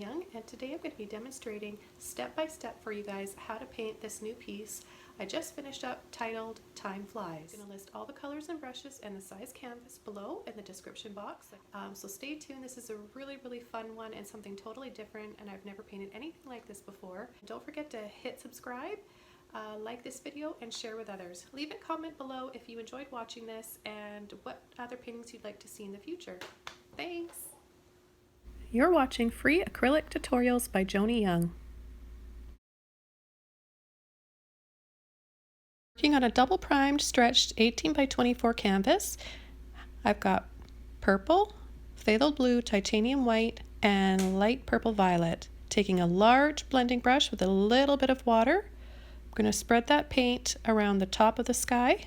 Young, and today I'm going to be demonstrating step by step for you guys how to paint this new piece I just finished up titled Time Flies. I'm going to list all the colors and brushes and the size canvas below in the description box. So stay tuned. This is a really fun one and something totally different, and I've never painted anything like this before. Don't forget to hit subscribe, like this video, and share with others. Leave a comment below if you enjoyed watching this and what other paintings you'd like to see in the future. Thanks! You're watching free acrylic tutorials by Joni Young. Working on a double primed stretched 18 by 24 canvas. I've got purple, phthalo blue, titanium white, and light purple violet. Taking a large blending brush with a little bit of water, I'm going to spread that paint around the top of the sky.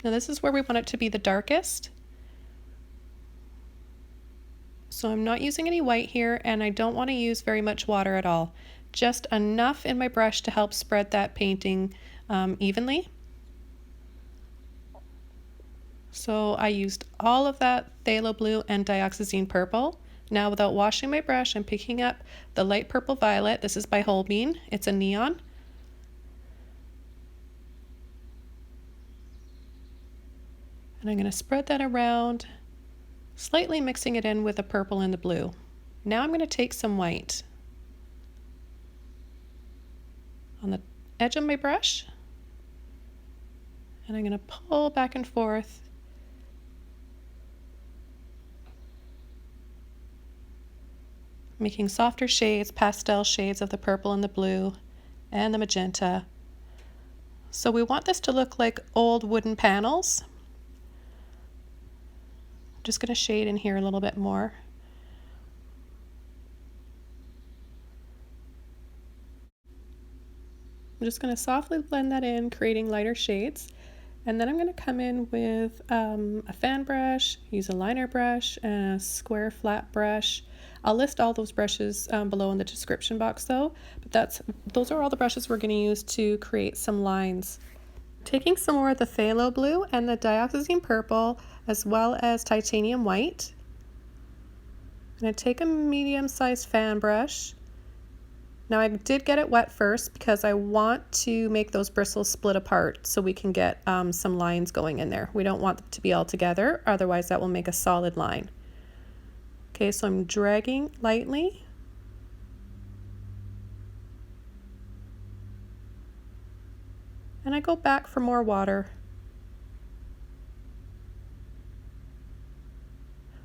Now this is where we want it to be the darkest. So I'm not using any white here, and I don't want to use very much water at all. Just enough in my brush to help spread that painting evenly. So I used all of that phthalo blue and dioxazine purple. Now without washing my brush, I'm picking up the light purple violet. This is by Holbein. It's a neon. And I'm going to spread that around, slightly mixing it in with the purple and the blue. Now I'm going to take some white on the edge of my brush, and I'm going to pull back and forth, making softer shades, pastel shades of the purple and the blue and the magenta. So we want this to look like old wooden panels. I'm just going to shade in here a little bit more. I'm just going to softly blend that in, creating lighter shades. And then I'm going to come in with a fan brush, use a liner brush, and a square flat brush. I'll list all those brushes below in the description box though, but those are all the brushes we're going to use to create some lines. Taking some more of the phthalo blue and the dioxazine purple, as well as titanium white. I'm going to take a medium-sized fan brush. Now I did get it wet first because I want to make those bristles split apart so we can get some lines going in there. We don't want them to be all together, otherwise that will make a solid line. Okay, so I'm dragging lightly. And I go back for more water.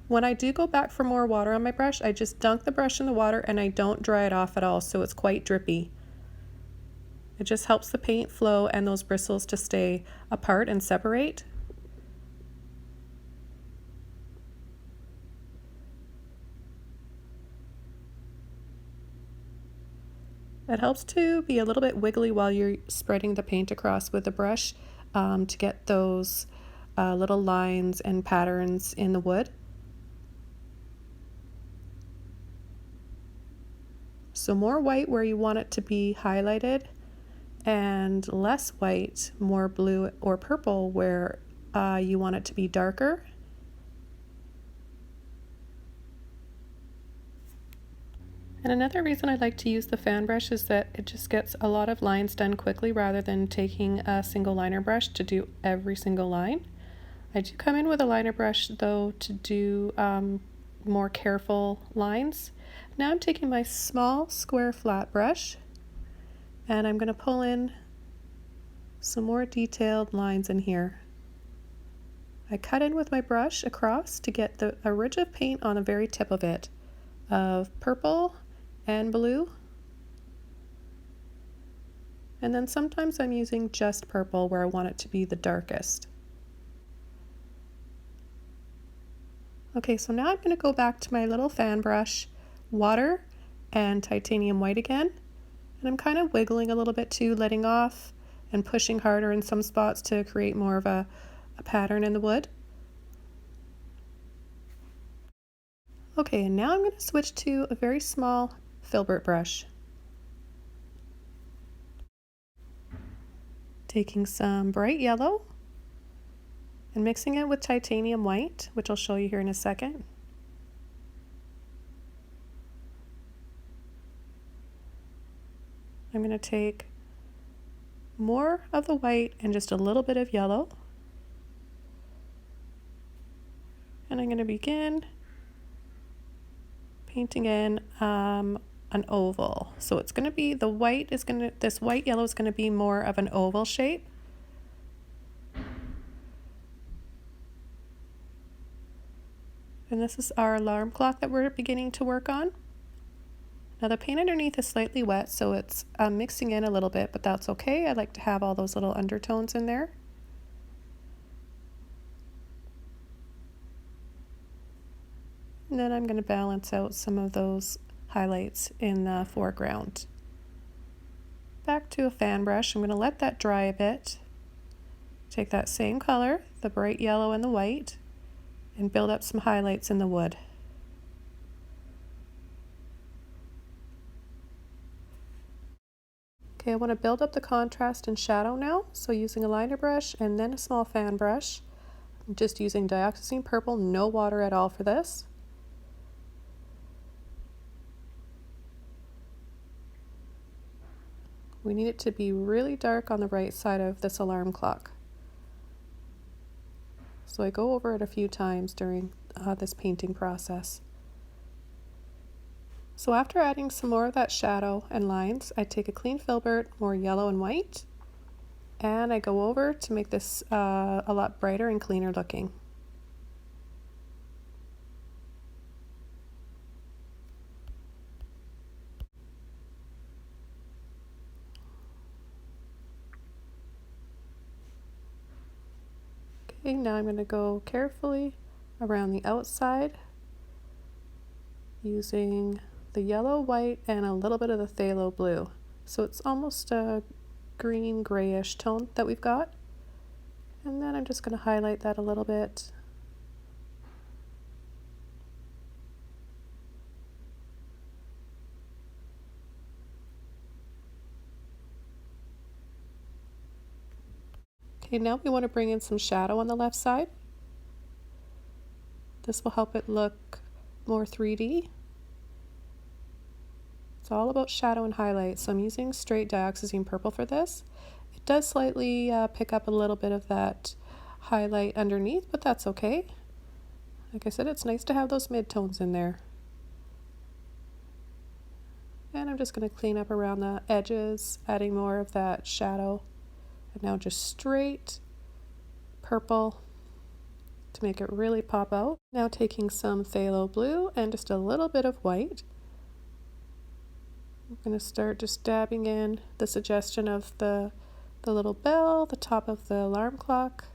When I do go back for more water on my brush, I just dunk the brush in the water and I don't dry it off at all, so it's quite drippy. It just helps the paint flow and those bristles to stay apart and separate. It helps to be a little bit wiggly while you're spreading the paint across with the brush to get those little lines and patterns in the wood. So more white where you want it to be highlighted, and less white, more blue or purple where you want it to be darker. And another reason I like to use the fan brush is that it just gets a lot of lines done quickly rather than taking a single liner brush to do every single line. I do come in with a liner brush though to do more careful lines. Now I'm taking my small square flat brush and I'm going to pull in some more detailed lines in here. I cut in with my brush across to get a ridge of paint on the very tip of it, of purple and blue. And then sometimes I'm using just purple where I want it to be the darkest. Okay, so now I'm going to go back to my little fan brush, water, and titanium white again. And I'm kind of wiggling a little bit too, letting off and pushing harder in some spots to create more of a pattern in the wood. Okay, and now I'm going to switch to a very small Filbert brush. Taking some bright yellow and mixing it with titanium white, which I'll show you here in a second. I'm going to take more of the white and just a little bit of yellow. And I'm going to begin painting in an oval. So it's going to be, this white yellow is going to be more of an oval shape. And this is our alarm clock that we're beginning to work on. Now the paint underneath is slightly wet, so it's mixing in a little bit, but that's okay. I like to have all those little undertones in there. And then I'm going to balance out some of those highlights in the foreground. Back to a fan brush, I'm going to let that dry a bit. Take that same color, the bright yellow and the white, and build up some highlights in the wood. Okay, I want to build up the contrast and shadow now, so using a liner brush and then a small fan brush. I'm just using Dioxazine purple, no water at all for this. We need it to be really dark on the right side of this alarm clock. So I go over it a few times during this painting process. So after adding some more of that shadow and lines, I take a clean Filbert, more yellow and white, and I go over to make this a lot brighter and cleaner looking. Okay, now I'm going to go carefully around the outside using the yellow, white, and a little bit of the phthalo blue. So it's almost a green grayish tone that we've got. And then I'm just going to highlight that a little bit. Okay, now we want to bring in some shadow on the left side. This will help it look more 3D. It's all about shadow and highlight, so I'm using straight Dioxazine purple for this. It does slightly pick up a little bit of that highlight underneath, but that's okay. Like I said, it's nice to have those mid-tones in there. And I'm just going to clean up around the edges, adding more of that shadow. And now just straight purple to make it really pop out. Now taking some phthalo blue and just a little bit of white. I'm going to start just dabbing in the suggestion of the little bell, the top of the alarm clock,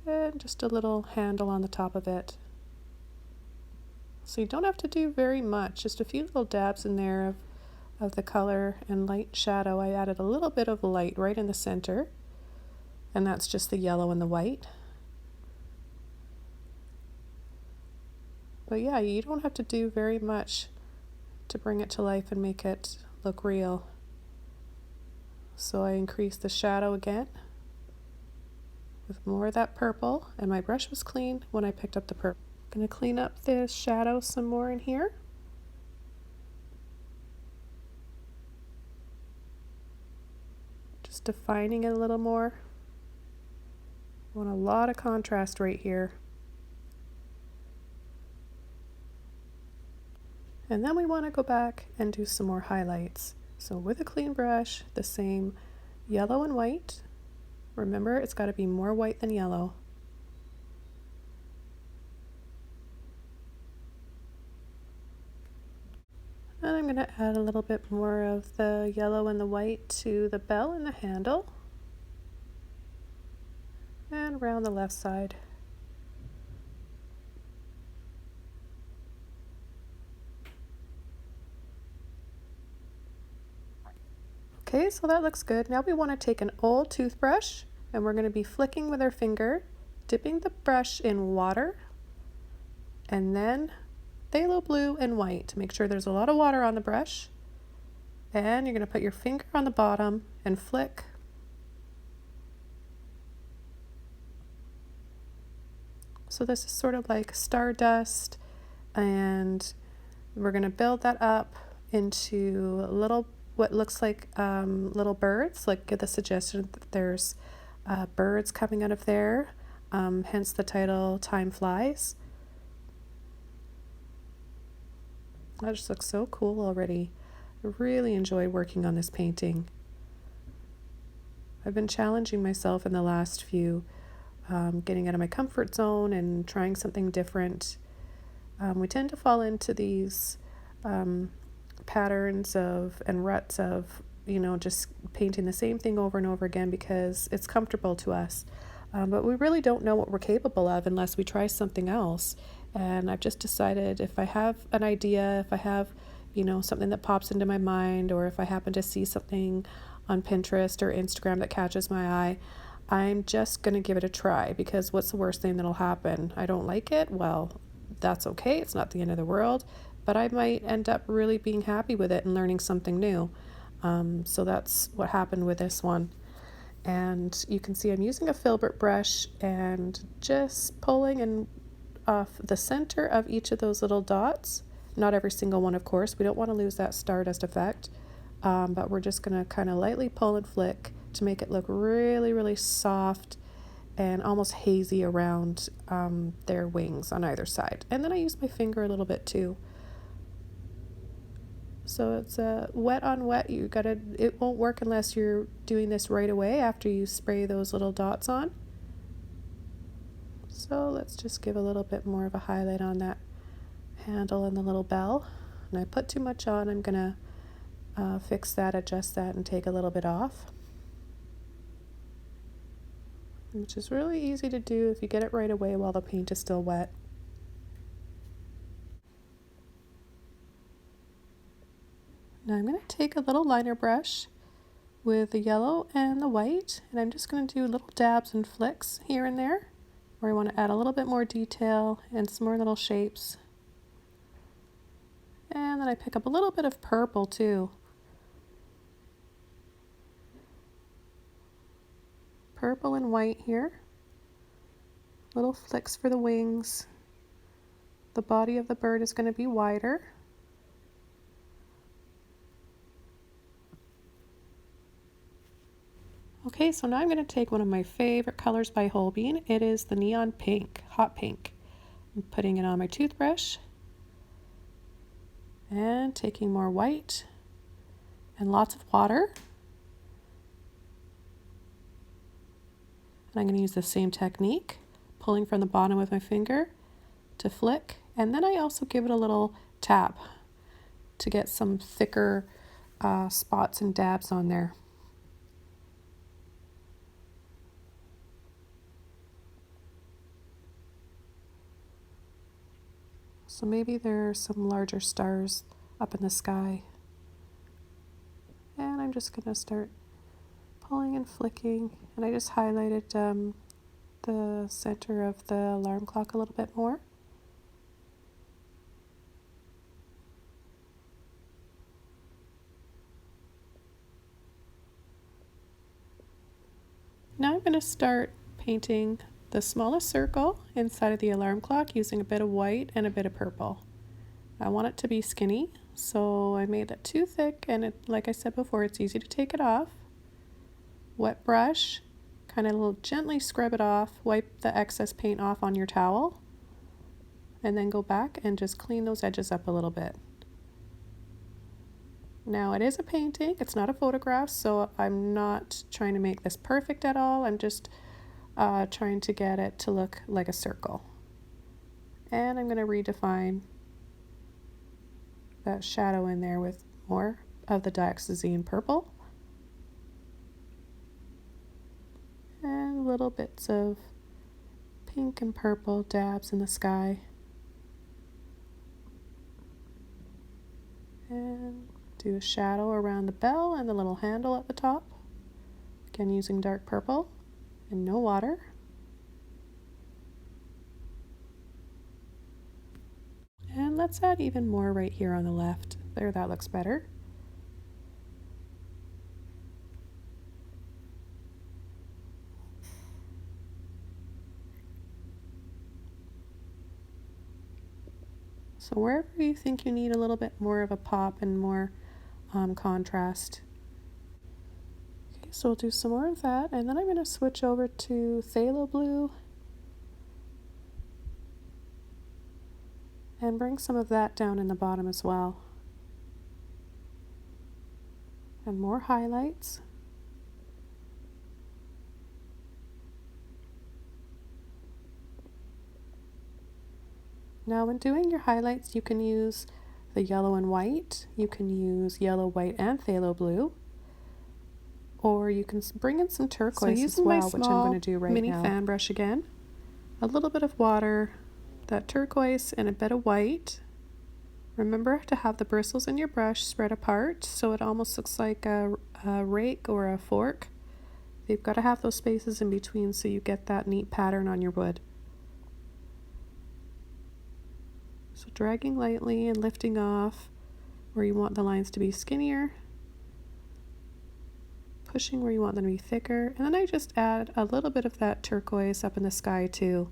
and just a little handle on the top of it. So you don't have to do very much, just a few little dabs in there of the color and light shadow. I added a little bit of light right in the center, and that's just the yellow and the white. But yeah, you don't have to do very much to bring it to life and make it look real. So I increased the shadow again with more of that purple, and my brush was clean when I picked up the purple. I'm going to clean up the shadow some more in here. Just defining it a little more. I want a lot of contrast right here. And then we want to go back and do some more highlights. So with a clean brush, the same yellow and white. Remember, it's got to be more white than yellow. And I'm going to add a little bit more of the yellow and the white to the bell and the handle. And around the left side. Okay, so that looks good. Now we want to take an old toothbrush and we're going to be flicking with our finger, dipping the brush in water, and then phthalo blue and white. Make sure there's a lot of water on the brush. And you're going to put your finger on the bottom and flick. So this is sort of like Stardust, and we're going to build that up into little, what looks like little birds, like give the suggestion that there's birds coming out of there, hence the title Time Flies. That just looks so cool already. I really enjoyed working on this painting. I've been challenging myself in the last few, getting out of my comfort zone and trying something different. We tend to fall into these patterns of and ruts of, just painting the same thing over and over again because it's comfortable to us. But we really don't know what we're capable of unless we try something else. And I've just decided if I have an idea, if I have, something that pops into my mind, or if I happen to see something on Pinterest or Instagram that catches my eye, I'm just going to give it a try, because what's the worst thing that'll happen? I don't like it? Well, that's okay. It's not the end of the world, but I might end up really being happy with it and learning something new. So that's what happened with this one. And you can see I'm using a Filbert brush and just pulling and off the center of each of those little dots. Not every single one, of course. We don't want to lose that Stardust effect, but we're just going to kind of lightly pull and flick to make it look really, really soft and almost hazy around their wings on either side. And then I use my finger a little bit too. So it's wet on wet. It won't work unless you're doing this right away after you spray those little dots on. So let's just give a little bit more of a highlight on that handle and the little bell. And I put too much on, I'm gonna fix that, adjust that, and take a little bit off. Which is really easy to do if you get it right away while the paint is still wet. Now I'm going to take a little liner brush with the yellow and the white, and I'm just going to do little dabs and flicks here and there where I want to add a little bit more detail and some more little shapes. And then I pick up a little bit of purple too. Purple and white here. Little flicks for the wings. The body of the bird is going to be wider. Okay, so now I'm going to take one of my favorite colors by Holbein. It is the neon pink, hot pink. I'm putting it on my toothbrush and taking more white and lots of water. And I'm going to use the same technique, pulling from the bottom with my finger to flick. And then I also give it a little tap to get some thicker spots and dabs on there. So maybe there are some larger stars up in the sky. And I'm just going to start pulling and flicking. And I just highlighted the center of the alarm clock a little bit more. Now I'm going to start painting the smallest circle inside of the alarm clock using a bit of white and a bit of purple. I want it to be skinny, so I made it too thick, and like I said before, it's easy to take it off. Wet brush, kind of gently scrub it off, wipe the excess paint off on your towel, and then go back and just clean those edges up a little bit. Now it is a painting, it's not a photograph, so I'm not trying to make this perfect at all. I'm just trying to get it to look like a circle. And I'm going to redefine that shadow in there with more of the Dioxazine purple. And little bits of pink and purple dabs in the sky. And do a shadow around the bell and the little handle at the top. Again, using dark purple and no water. And let's add even more right here on the left. There, that looks better. So wherever you think you need a little bit more of a pop and more contrast. Okay, so we'll do some more of that, and then I'm going to switch over to phthalo blue and bring some of that down in the bottom as well. And more highlights. Now when doing your highlights, you can use the yellow and white, you can use yellow, white, and phthalo blue, or you can bring in some turquoise as well, which I'm going to do right now. Mini fan brush again, a little bit of water, that turquoise, and a bit of white. Remember to have the bristles in your brush spread apart so it almost looks like a rake or a fork. You've got to have those spaces in between so you get that neat pattern on your wood. So dragging lightly and lifting off where you want the lines to be skinnier, pushing where you want them to be thicker, and then I just add a little bit of that turquoise up in the sky too,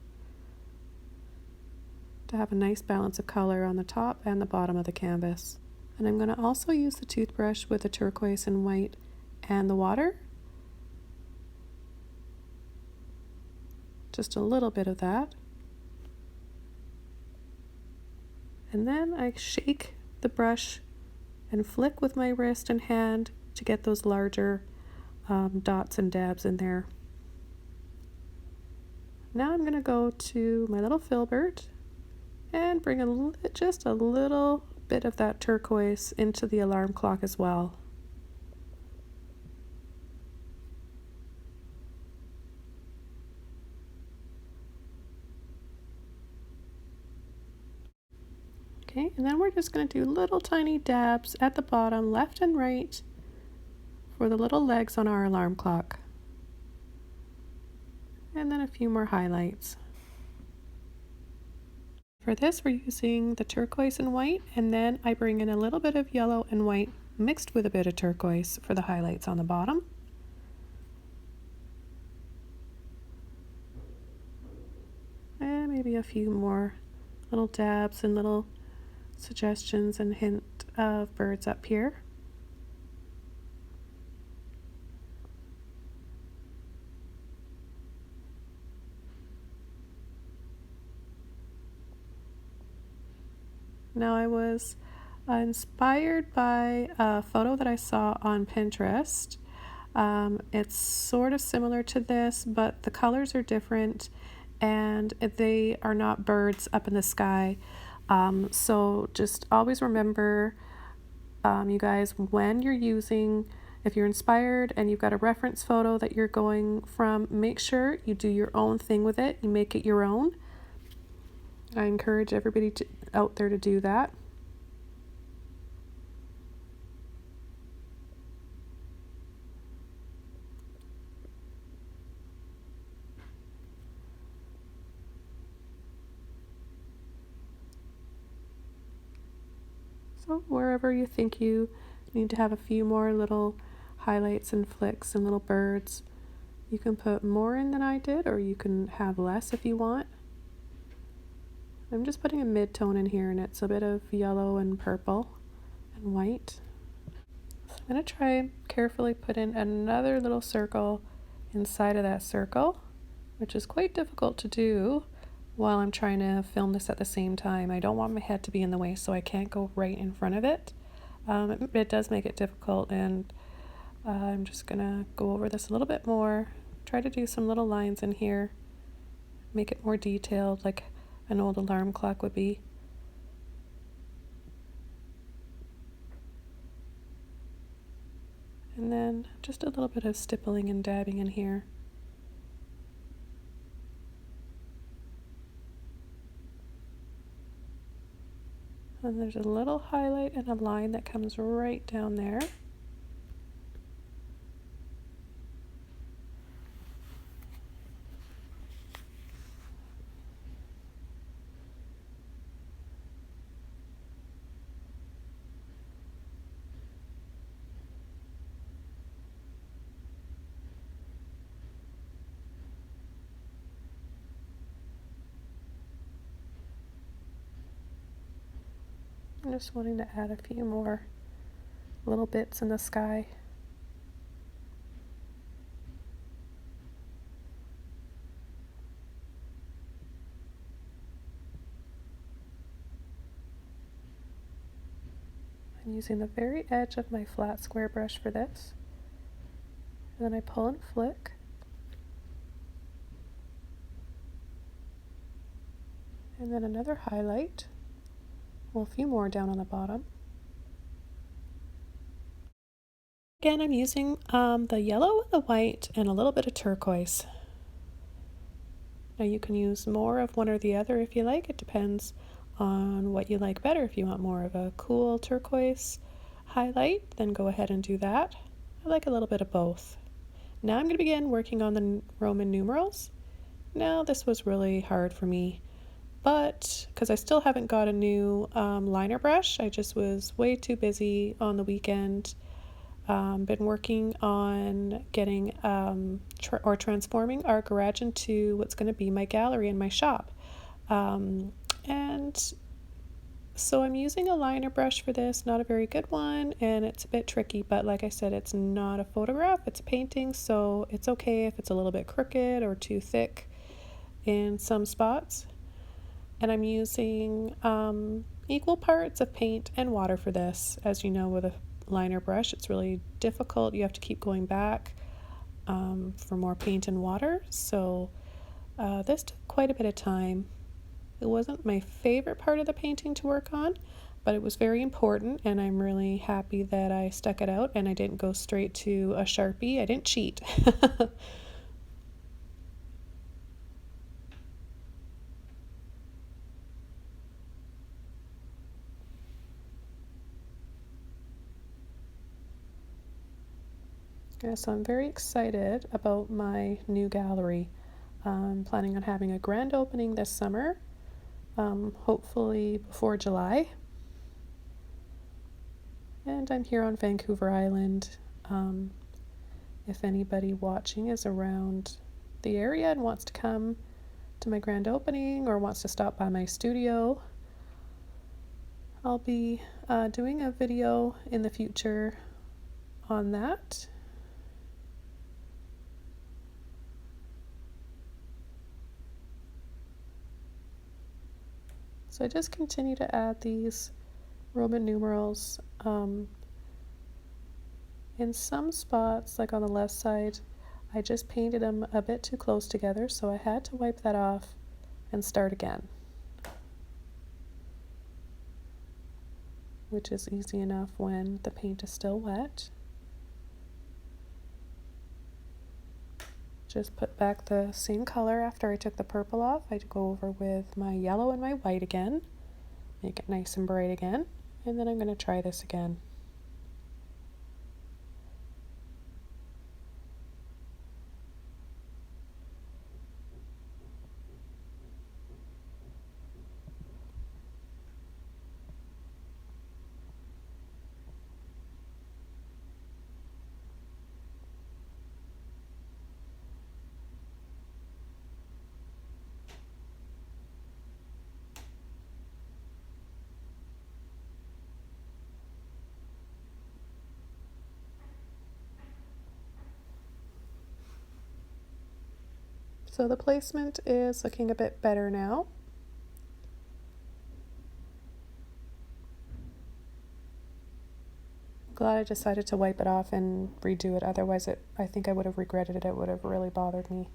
to have a nice balance of color on the top and the bottom of the canvas. And I'm going to also use the toothbrush with the turquoise and white and the water. Just a little bit of that. And then I shake the brush and flick with my wrist and hand to get those larger dots and dabs in there. Now I'm going to go to my little Filbert and bring just a little bit of that turquoise into the alarm clock as well. Okay, and then we're just going to do little tiny dabs at the bottom, left and right, for the little legs on our alarm clock. And then a few more highlights. For this, we're using the turquoise and white, and then I bring in a little bit of yellow and white mixed with a bit of turquoise for the highlights on the bottom. And maybe a few more little dabs and little suggestions and hint of birds up here. Now I was inspired by a photo that I saw on Pinterest. It's sort of similar to this, but the colors are different and they are not birds up in the sky. So just always remember, you guys, when you're using, if you're inspired and you've got a reference photo that you're going from, make sure you do your own thing with it. You make it your own. I encourage everybody out there to do that. So wherever you think you need to have a few more little highlights and flicks and little birds, you can put more in than I did, or you can have less if you want. I'm just putting a mid-tone in here, and it's a bit of yellow and purple and white. So I'm going to try and carefully put in another little circle inside of that circle, which is quite difficult to do while I'm trying to film this at the same time. I don't want my head to be in the way, so I can't go right in front of it. It does make it difficult, and I'm just going to go over this a little bit more, try to do some little lines in here, make it more detailed like an old alarm clock would be. And then just a little bit of stippling and dabbing in here. And there's a little highlight and a line that comes right down there. I'm just wanting to add a few more little bits in the sky. I'm using the very edge of my flat square brush for this. And then I pull and flick. And then another highlight. Well, a few more down on the bottom. Again, I'm using the yellow, the white, and a little bit of turquoise. Now you can use more of one or the other if you like. It depends on what you like better. If you want more of a cool turquoise highlight, then go ahead and do that. I like a little bit of both. Now I'm going to begin working on the Roman numerals. Now this was really hard for me, but because I still haven't got a new liner brush, I just was way too busy on the weekend. Been working on getting transforming our garage into what's going to be my gallery in my shop. And so I'm using a liner brush for this, not a very good one, and it's a bit tricky, but like I said, it's not a photograph, it's a painting, so it's okay if it's a little bit crooked or too thick in some spots. And I'm using equal parts of paint and water for this. As you know, with a liner brush, it's really difficult. You have to keep going back for more paint and water, so this took quite a bit of time. It wasn't my favorite part of the painting to work on, but it was very important, and I'm really happy that I stuck it out and I didn't go straight to a Sharpie. I didn't cheat. Yeah, so I'm very excited about my new gallery. I'm planning on having a grand opening this summer, hopefully before July. And I'm here on Vancouver Island. If anybody watching is around the area and wants to come to my grand opening or wants to stop by my studio, I'll be doing a video in the future on that. So I just continue to add these Roman numerals. In some spots, like on the left side, I just painted them a bit too close together, so I had to wipe that off and start again, which is easy enough when the paint is still wet. Just put back the same color after I took the purple off. I go over with my yellow and my white again, make it nice and bright again, and then I'm going to try this again. So the placement is looking a bit better now. Glad I decided to wipe it off and redo it, otherwise I think I would have regretted it. It would have really bothered me.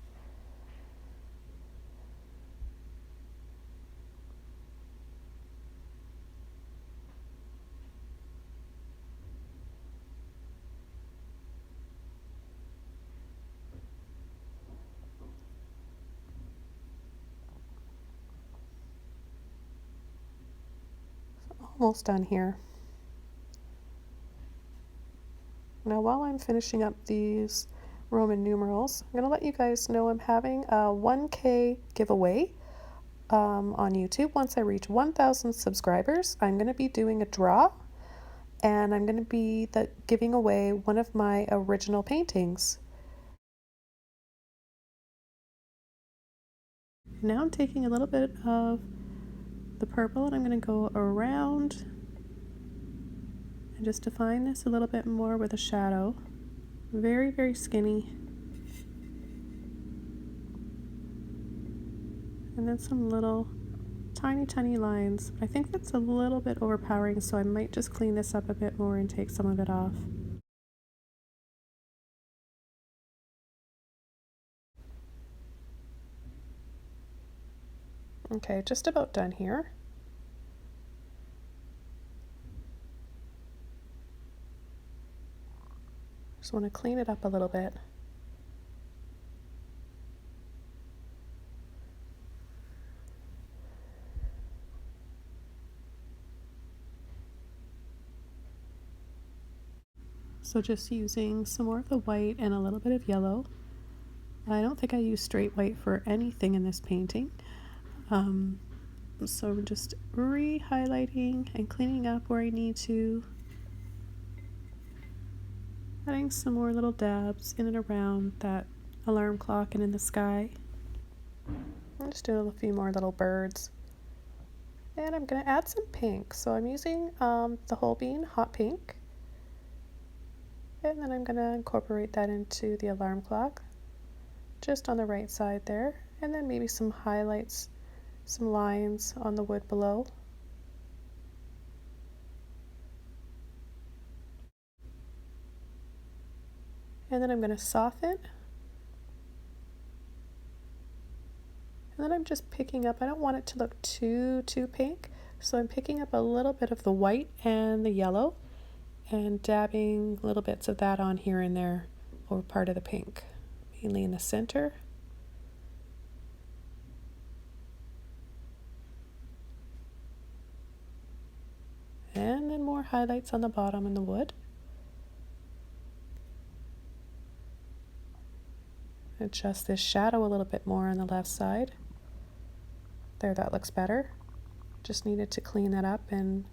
Almost done here. Now while I'm finishing up these Roman numerals, I'm going to let you guys know I'm having a 1K giveaway on YouTube. Once I reach 1,000 subscribers, I'm going to be doing a draw, and I'm going to be giving away one of my original paintings. Now I'm taking a little bit of the purple and I'm going to go around can just define this a little bit more with a shadow. Very, very skinny. And then some little tiny lines. I think that's a little bit overpowering, so I might just clean this up a bit more and take some of it off. Okay, just about done here. Just want to clean it up a little bit. So just using some more of the white and a little bit of yellow. I don't think I use straight white for anything in this painting. So I'm just re-highlighting and cleaning up where I need to. Adding some more little dabs in and around that alarm clock and in the sky. I'm just doing a few more little birds. And I'm going to add some pink. So I'm using the whole bean hot pink. And then I'm going to incorporate that into the alarm clock, just on the right side there. And then maybe some highlights, some lines on the wood below. And then I'm going to soften. And then I'm just picking up, I don't want it to look too pink, so I'm picking up a little bit of the white and the yellow and dabbing little bits of that on here and there over part of the pink, mainly in the center. And then more highlights on the bottom in the wood. Adjust this shadow a little bit more on the left side. There, that looks better. Just needed to clean that up and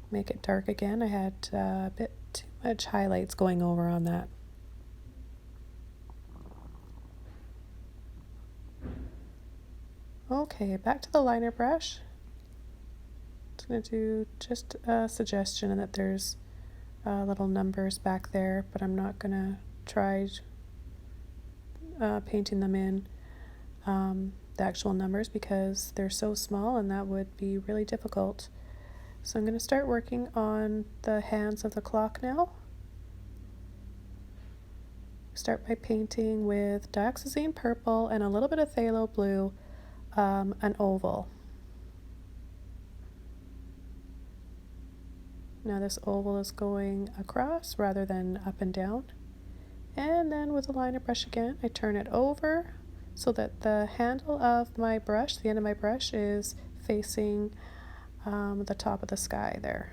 make it dark again. I had a bit too much highlights going over on that. Okay, back to the liner brush. I'm going to do just a suggestion that there's little numbers back there, but I'm not going to try painting them in the actual numbers because they're so small and that would be really difficult. So I'm going to start working on the hands of the clock now. Start by painting with Dioxazine purple and a little bit of Pthalo blue, an oval. Now this oval is going across rather than up and down. And then with the liner brush again, I turn it over so that the handle of my brush, the end of my brush, is facing the top of the sky there.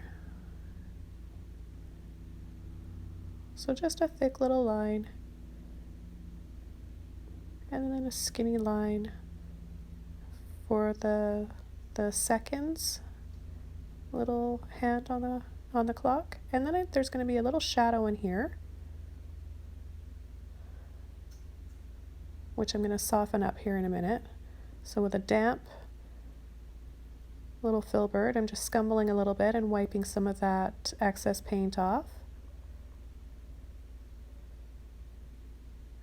So just a thick little line. And then a skinny line for the seconds, little hand on the clock. And then there's going to be a little shadow in here, which I'm going to soften up here in a minute. So with a damp little Filbert, I'm just scumbling a little bit and wiping some of that excess paint off.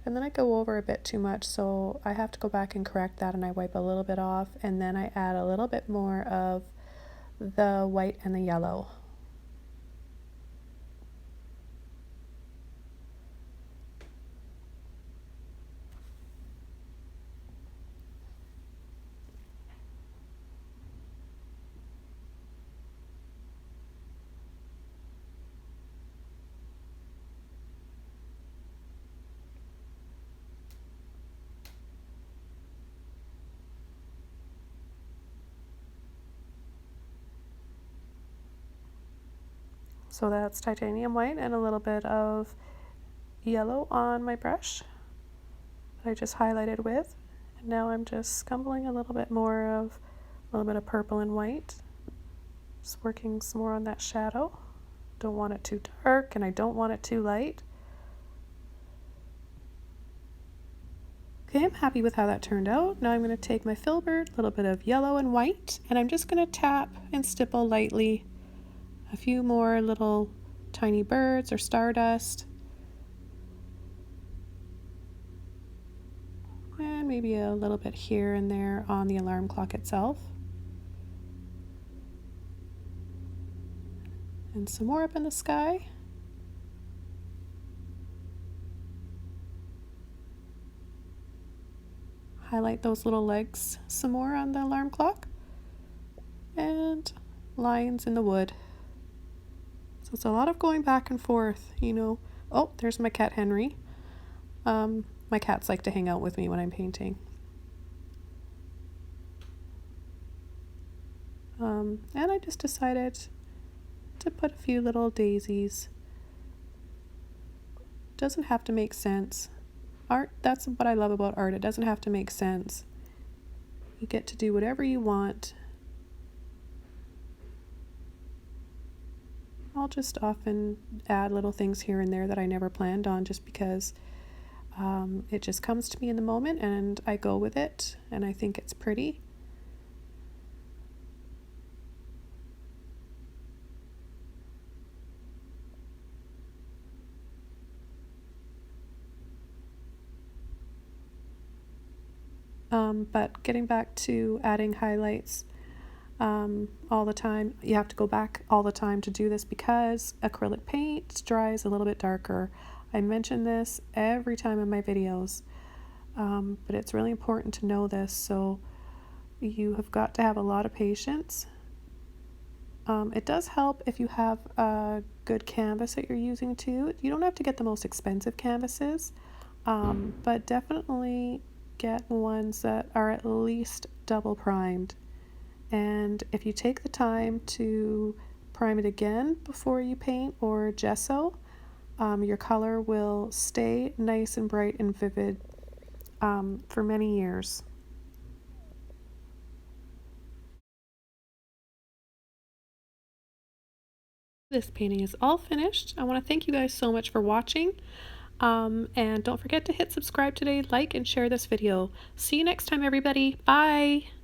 And then I go over a bit too much, so I have to go back and correct that, and I wipe a little bit off, and then I add a little bit more of the white and the yellow. So that's titanium white and a little bit of yellow on my brush that I just highlighted with. And now I'm just scumbling a little bit more of a little bit of purple and white. Just working some more on that shadow. Don't want it too dark and I don't want it too light. Okay, I'm happy with how that turned out. Now I'm going to take my Filbert, a little bit of yellow and white, and I'm just going to tap and stipple lightly a few more little tiny birds or stardust. And maybe a little bit here and there on the alarm clock itself. And some more up in the sky. Highlight those little legs some more on the alarm clock. And lines in the wood. So it's a lot of going back and forth, you know. Oh, there's my cat Henry. My cats like to hang out with me when I'm painting. And I just decided to put a few little daisies. Doesn't have to make sense. Art, that's what I love about art. It doesn't have to make sense. You get to do whatever you want. I'll just often add little things here and there that I never planned on just because it just comes to me in the moment and I go with it and I think it's pretty. But getting back to adding highlights all the time, you have to go back all the time to do this because acrylic paint dries a little bit darker. I mention this every time in my videos, but it's really important to know this, so you have got to have a lot of patience. It does help if you have a good canvas that you're using too. You don't have to get the most expensive canvases, but definitely get ones that are at least double primed. And if you take the time to prime it again before you paint or gesso, your color will stay nice and bright and vivid for many years. This painting is all finished. I want to thank you guys so much for watching. And don't forget to hit subscribe today, like, and share this video. See you next time, everybody. Bye!